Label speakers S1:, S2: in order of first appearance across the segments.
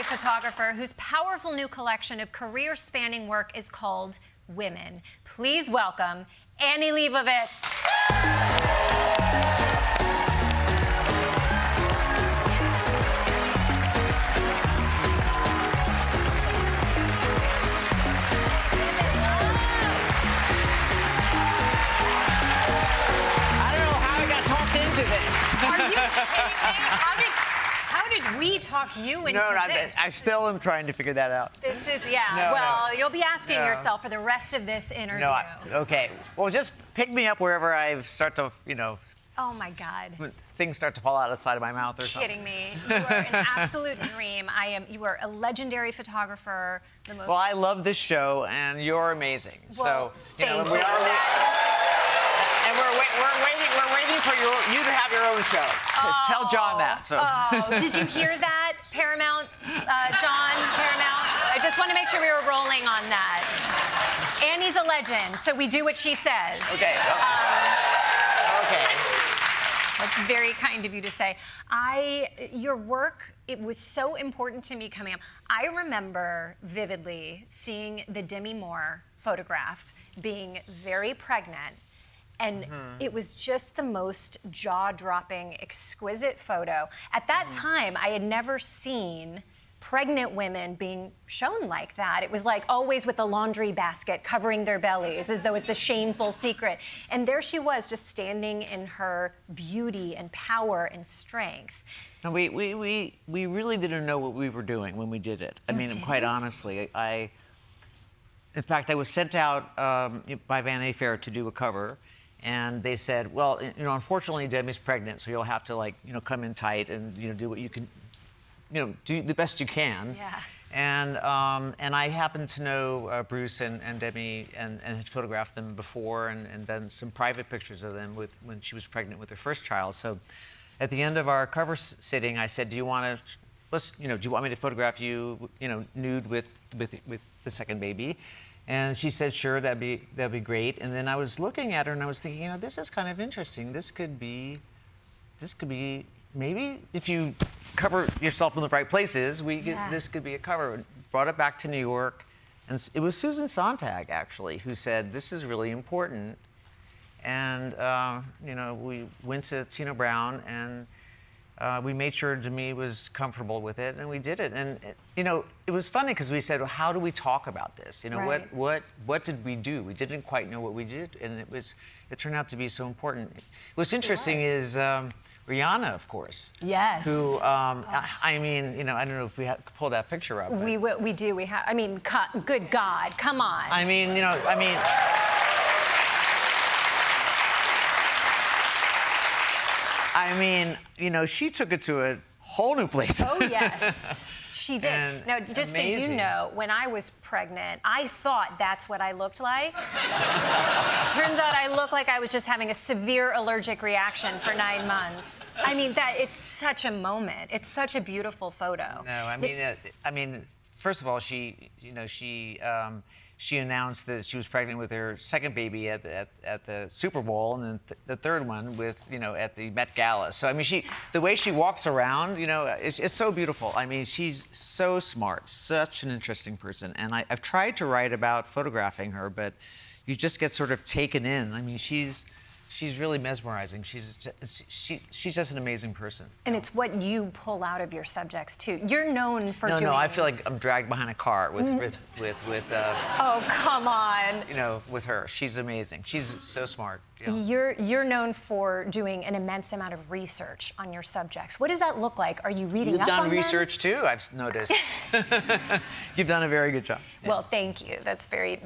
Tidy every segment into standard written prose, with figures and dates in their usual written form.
S1: legendary photographer whose powerful new collection of career-spanning work is called Women. Please welcome Annie Leibovitz. Are you kidding me? How did we talk you into this?
S2: I still am trying to figure that out.
S1: This is, you'll be asking yourself for the rest of this interview.
S2: Okay. Well, just pick me up wherever I start to,
S1: Oh, my God.
S2: Things start to fall out of the side of my mouth or something.
S1: Kidding me. You are an absolute dream. You are a legendary photographer.
S2: Well, I love this show, and you're amazing.
S1: Well,
S2: so,
S1: thank you.
S2: And we're waiting for you to have your own show. Tell John that. So.
S1: Did you hear that, Paramount, John, Paramount? I just want to make sure we were rolling on that. Annie's a legend, so we do what she says.
S2: Okay. Okay.
S1: That's very kind of you to say. Your work, it was so important to me coming up. I remember vividly seeing the Demi photograph, being very pregnant. And it was just the most jaw-dropping, exquisite photo. At that time, I had never seen pregnant women being shown like that. It was like always with a laundry basket covering their bellies as though it's a shameful secret. And there she was, just standing in her beauty and power and strength.
S2: No, we really didn't know what we were doing when we did it. I mean, quite honestly, in fact, I was sent out by Vanity Fair to do a cover. And they said, well, unfortunately, Demi's pregnant, so you'll have to, come in tight and, do what you can, do the best you can.
S1: Yeah.
S2: And I happened to know Bruce and Demi and had photographed them before and done some private pictures of them when she was pregnant with her first child. So at the end of our cover sitting, I said, do you want me to photograph you, nude with the second baby? And she said, sure, that'd be great. And then I was looking at her and I was thinking, this is kind of interesting. This could be maybe if you cover yourself in the right places, this could be a cover. Brought it back to New York, and it was Susan Sontag actually who said this is really important. And we went to Tina Brown and. We made sure Demi was comfortable with it, and we did it. And it was funny because we said, well, "How do we talk about this?
S1: Right.
S2: What did we do? We didn't quite know what we did, and it turned out to be so important." What's interesting is Rihanna, of course.
S1: Yes.
S2: Who I mean, I don't know if we have to pull that picture up.
S1: We do. We have. I mean, good God, come on.
S2: I mean. She took it to a whole new place.
S1: Oh, yes, she did.
S2: And
S1: now, just
S2: amazing.
S1: So you know, when I was pregnant, I thought that's what I looked like. Turns out I looked like I was just having a severe allergic reaction for 9 months. I mean, it's such a moment. It's such a beautiful photo.
S2: No, first of all, she announced that she was pregnant with her second baby at the Super Bowl, and then the third one at the Met Gala. So the way she walks around, it's so beautiful. I mean, she's so smart, such an interesting person. And I've tried to write about photographing her, but you just get sort of taken in. I mean, she's really mesmerizing. She's just an amazing person.
S1: And it's what you pull out of your subjects too. You're known for doing.
S2: No, I feel like I'm dragged behind a car with
S1: oh, come on.
S2: With her. She's amazing. She's so smart.
S1: You're known for doing an immense amount of research on your subjects. What does that look like? Are you reading up on them?
S2: You've done research too, I've noticed. You've done a very good job.
S1: Well, thank you. That's very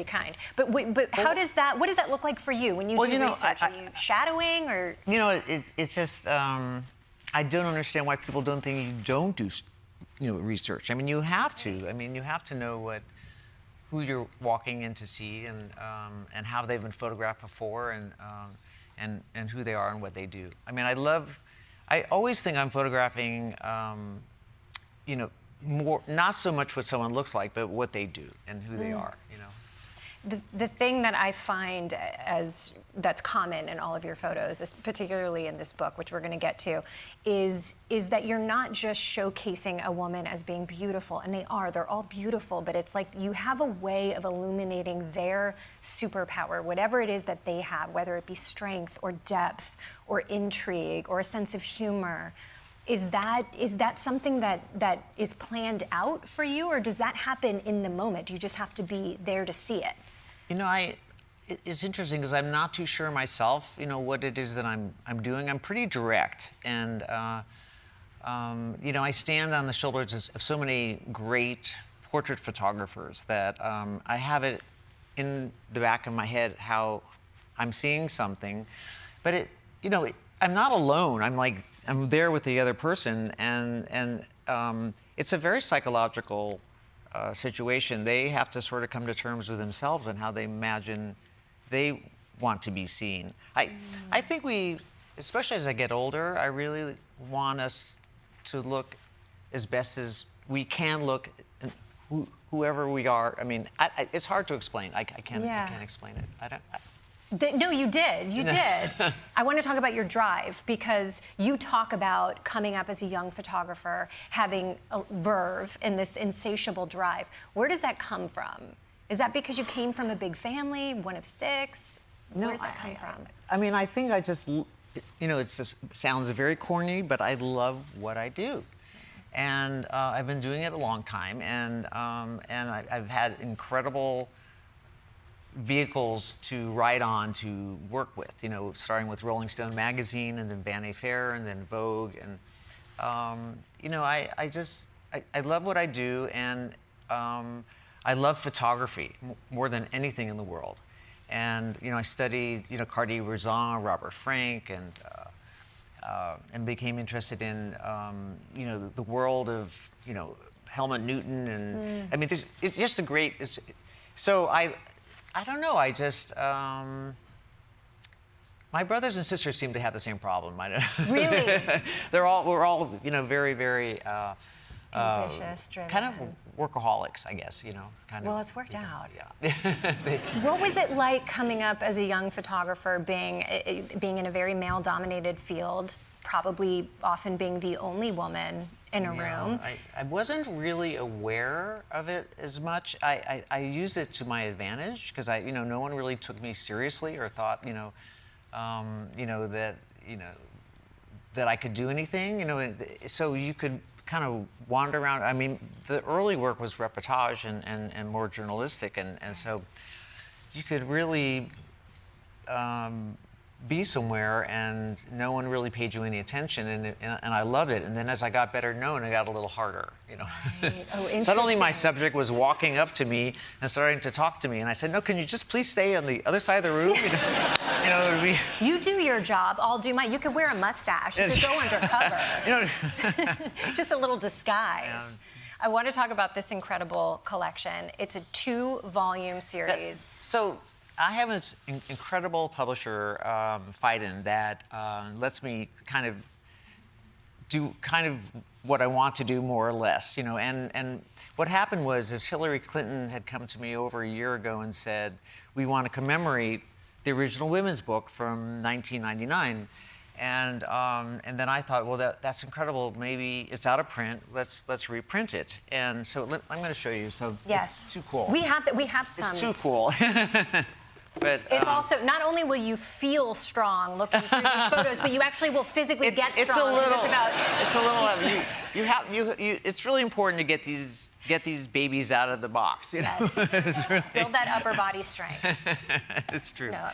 S1: kind. But what does that look like for you when you do research? Are you shadowing or?
S2: It's just I don't understand why people don't think you don't do research. I mean, you have to. I mean, you have to know who you're walking in to see and how they've been photographed before and who they are and what they do. I mean, I always think I'm photographing, more, not so much what someone looks like, but what they do and who they are,
S1: The thing that I find that's common in all of your photos, particularly in this book, which we're going to get to, is that you're not just showcasing a woman as being beautiful, and they're all beautiful, but it's like you have a way of illuminating their superpower, whatever it is that they have, whether it be strength or depth or intrigue or a sense of humor. Is that something that is planned out for you, or does that happen in the moment? Do you just have to be there to see it?
S2: You know, it's interesting because I'm not too sure myself, you know, what it is that I'm doing. I'm pretty direct, and you know, I stand on the shoulders of so many great portrait photographers that I have it in the back of my head how I'm seeing something, but you know, I'm not alone. I'm there with the other person, and it's a very psychological situation. They have to sort of come to terms with themselves and how they imagine they want to be seen. I think especially as I get older, I really want us to look as best as we can look, whoever we are. I mean, it's hard to explain. I can't explain it.
S1: No, you did. You did. I want to talk about your drive, because you talk about coming up as a young photographer, having a verve and this insatiable drive. Where does that come from? Is that because you came from a big family, one of six?
S2: No,
S1: where does that come from?
S2: I mean, I think I just, you know, it sounds very corny, but I love what I do. And I've been doing it a long time, and I've had incredible vehicles to write on, to work with, you know, starting with Rolling Stone magazine, and then Vanity Fair, and then Vogue, and you know, I love what I do, and I love photography more than anything in the world. And you know, I studied, you know, Cartier-Bresson, Robert Frank, and became interested in you know, the world of, you know, Helmut Newton, and I mean, it's just a great. So I don't know. I just my brothers and sisters seem to have the same problem.
S1: Really?
S2: We're all, you know, very, very
S1: ambitious, driven.
S2: kind of workaholics, I guess. You know, kind of.
S1: Well, it's worked out.
S2: Yeah.
S1: What was it like coming up as a young photographer, being in a very male-dominated field, probably often being the only woman in a room?
S2: I wasn't really aware of it as much. I used it to my advantage, because you know, no one really took me seriously or thought, you know, that I could do anything, you know. So you could kind of wander around. I mean, the early work was reportage and more journalistic, and so you could really be somewhere and no one really paid you any attention, and I love it. And then as I got better known, it got a little harder, you know.
S1: Right. Oh, interesting.
S2: Suddenly my subject was walking up to me and starting to talk to me, and I said, no, can you just please stay on the other side of the room? You know,
S1: you do your job, I'll do mine. You could wear a mustache, you could go undercover.
S2: You know.
S1: Just a little disguise. I want to talk about this incredible collection. It's a 2-volume series.
S2: So I have this incredible publisher, Phaidon, that lets me kind of do what I want to do, more or less, you know. And what happened was Hillary Clinton had come to me over a year ago and said, we want to commemorate the original women's book from 1999. And then I thought, well, that's incredible. Maybe it's out of print. Let's reprint it. And so I'm going to show you. So
S1: yes,
S2: it's too cool.
S1: We have some.
S2: It's too cool. But
S1: it's also, not only will you feel strong looking through these photos, but you actually will physically get strong.
S2: It's really important to get these babies out of the box. You know?
S1: Yes.
S2: Really,
S1: build that upper body strength.
S2: It's true.
S1: No.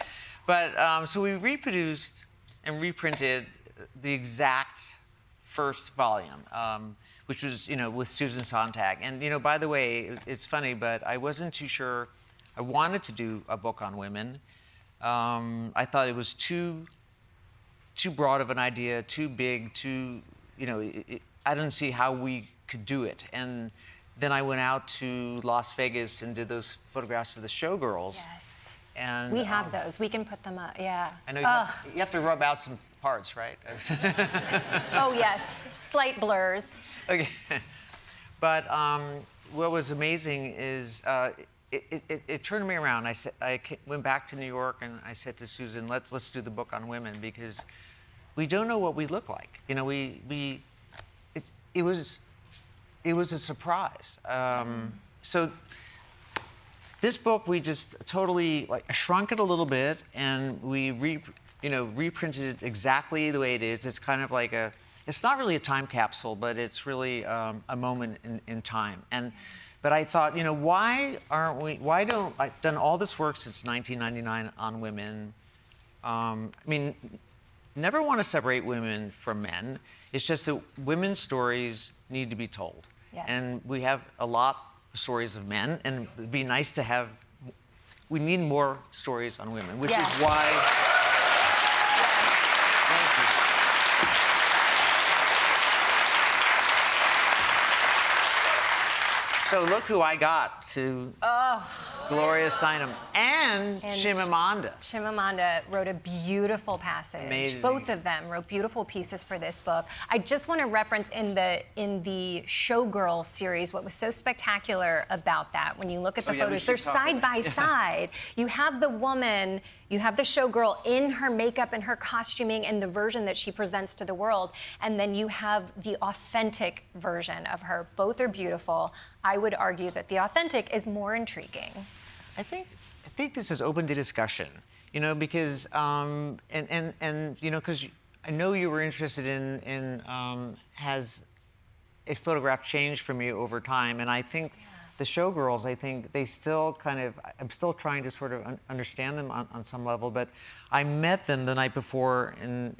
S2: But so we reproduced and reprinted the exact first volume, which was, you know, with Susan Sontag. And, you know, by the way, it's funny, but I wasn't too sure. I wanted to do a book on women. I thought it was too broad of an idea, too big, too, you know, I didn't see how we could do it. And then I went out to Las Vegas and did those photographs for the Showgirls.
S1: Yes.
S2: And
S1: we have those. We can put them up. Yeah.
S2: I know you have to rub out some parts, right?
S1: Oh yes, slight blurs.
S2: Okay. But what was amazing is it turned me around. Went back to New York and I said to Susan, let's do the book on women because we don't know what we look like. You know, it was a surprise. So this book, we just totally shrunk it a little bit, and we reprinted it exactly the way it is. It's kind of like it's not really a time capsule, but it's really a moment in time. But I thought, why don't I've done all this work since 1999 on women. I mean, never want to separate women from men. It's just that women's stories need to be told.
S1: Yes.
S2: And we have a lot of stories of men, and it'd be nice to have, we need more stories on women, which is why. Thank you. So look who I got to Gloria Steinem and Chimamanda.
S1: Chimamanda wrote a beautiful passage.
S2: Amazing.
S1: Both of them wrote beautiful pieces for this book. I just want to reference in the Showgirl series what was so spectacular about that. When you look at the photos, they're side by side. You have the woman, you have the showgirl in her makeup and her costuming and the version that she presents to the world, and then you have the authentic version of her. Both are beautiful. I would argue that the authentic is more intriguing.
S2: I think this is open to discussion, because because I know you were interested in has a photograph changed from you over time, and I think the showgirls, I think they still I'm still trying to sort of understand them on some level, but I met them the night before in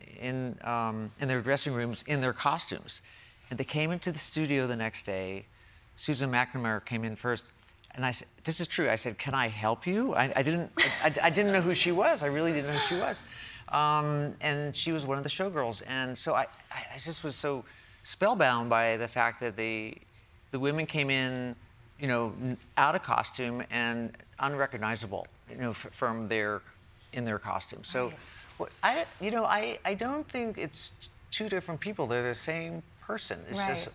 S2: their dressing rooms in their costumes, and they came into the studio the next day. Susan McNamara came in first, and I said, "This is true." I said, "Can I help you?" I didn't know who she was. I really didn't know who she was, and she was one of the showgirls. And so I just was so spellbound by the fact that the women came in, out of costume and unrecognizable, from in their costume. So, I don't think it's two different people. They're the same person. It's just,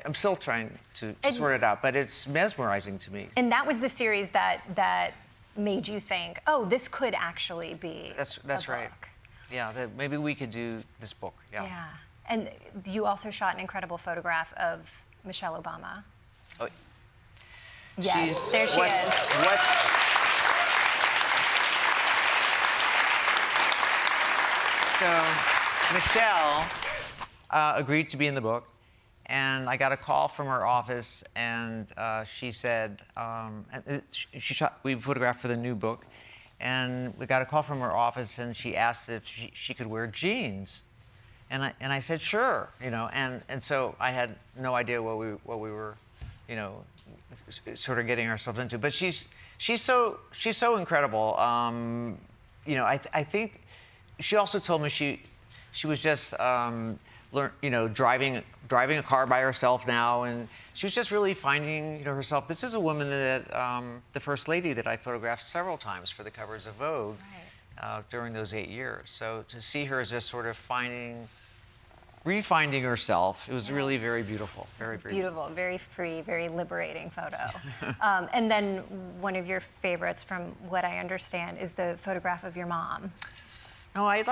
S2: I'm still trying to sort it out, but it's mesmerizing to me.
S1: And that was the series that made you think, oh, this could actually be
S2: That's right.
S1: book.
S2: Yeah, maybe we could do this book.
S1: Yeah. And you also shot an incredible photograph of Michelle Obama.
S2: Oh.
S1: Yes, there she is.
S2: So Michelle agreed to be in the book. And I got a call from her office, and she said, we photographed for the new book, and we got a call from her office, and she asked if she could wear jeans, and I said sure, and so I had no idea what we were, sort of getting ourselves into. But she's so incredible. I think she also told me she was just driving a car by herself now, and she was just really finding herself. This is a woman that the first lady that I photographed several times for the covers of Vogue during those 8 years. So to see her just sort of refinding herself, it was really very beautiful. Very
S1: beautiful, very free, very liberating photo. And then one of your favorites, from what I understand, is the photograph of your mom.
S2: No, I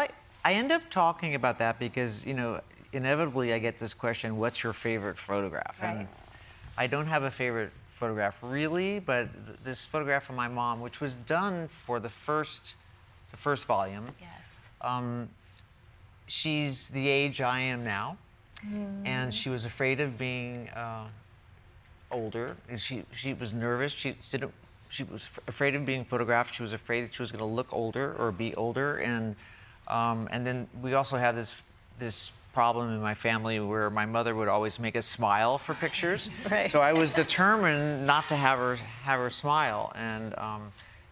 S2: end up talking about that because inevitably I get this question, what's your favorite photograph?
S1: Right.
S2: And I don't have a favorite photograph really, but this photograph of my mom, which was done for the first volume.
S1: Yes.
S2: She's the age I am now, and she was afraid of being older. And she was nervous. She was afraid of being photographed. She was afraid that she was going to look older or be older. And then we also have this problem in my family where my mother would always make us smile for pictures.
S1: Right.
S2: So I was determined not to have her smile, and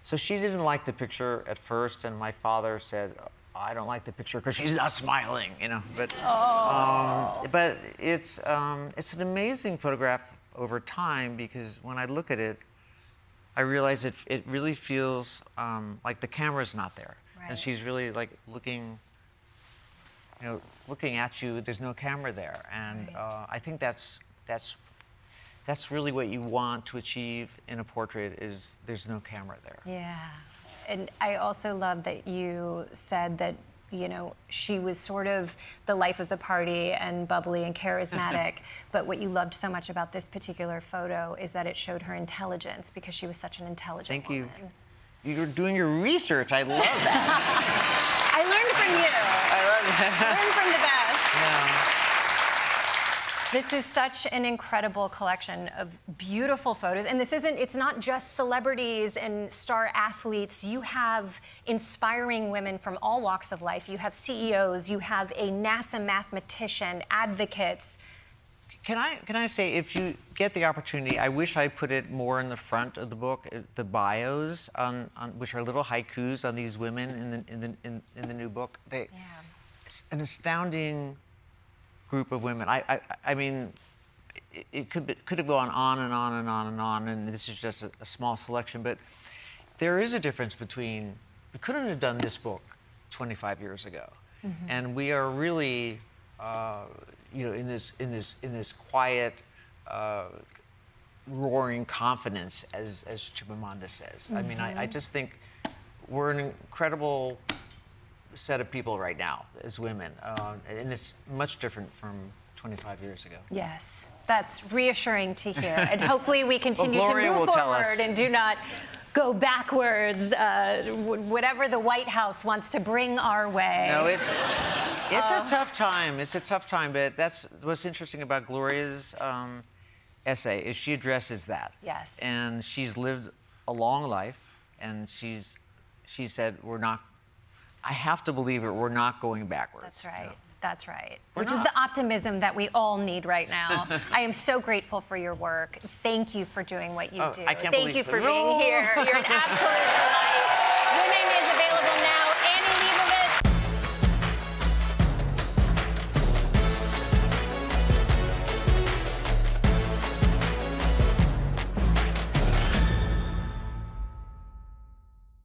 S2: so she didn't like the picture at first, and my father said, I don't like the picture because she's not smiling, But but it's an amazing photograph over time, because when I look at it, I realize it really feels like the camera's not there, and she's really like looking looking at you. There's no camera there, and I think that's that's really what you want to achieve in a portrait, is there's no camera there.
S1: Yeah. And I also love that you said that, you know, she was sort of the life of the party and bubbly and charismatic. But what you loved so much about this particular photo is that it showed her intelligence, because she was such an intelligent woman.
S2: Thank you. You're doing your research. I love that.
S1: I learned from you.
S2: I love that.
S1: Learned from the best.
S2: Yeah.
S1: This is such an incredible collection of beautiful photos. And it's not just celebrities and star athletes. You have inspiring women from all walks of life. You have CEOs, you have a NASA mathematician, advocates.
S2: Can I say, if you get the opportunity, I wish I put it more in the front of the book, the bios, on which are little haikus on these women in the new book. It's an astounding group of women. I mean, it could have gone on and on and on and on, and this is just a small selection. But there is a difference between, we couldn't have done this book 25 years ago, and we are really, you know, in this quiet, roaring confidence, as Chimamanda says. I mean, I just think we're an incredible set of people right now as women, and it's much different from 25 years ago.
S1: Yes, that's reassuring to hear. And hopefully we continue to move
S2: will tell us.
S1: forward and do not go backwards, whatever the White House wants to bring our way.
S2: No, it's a tough time. It's a tough time, but that's what's interesting about Gloria's essay, is she addresses that.
S1: Yes.
S2: And she's lived a long life, and she said, I have to believe it, we're not going backwards.
S1: That's right.
S2: No.
S1: That's right.
S2: We're
S1: Which is
S2: not.
S1: the optimism that we all need right now. I am so grateful for your work. Thank you for doing what you do.
S2: I can't
S1: Thank
S2: believe
S1: you
S2: it.
S1: for being here. You're an absolute delight.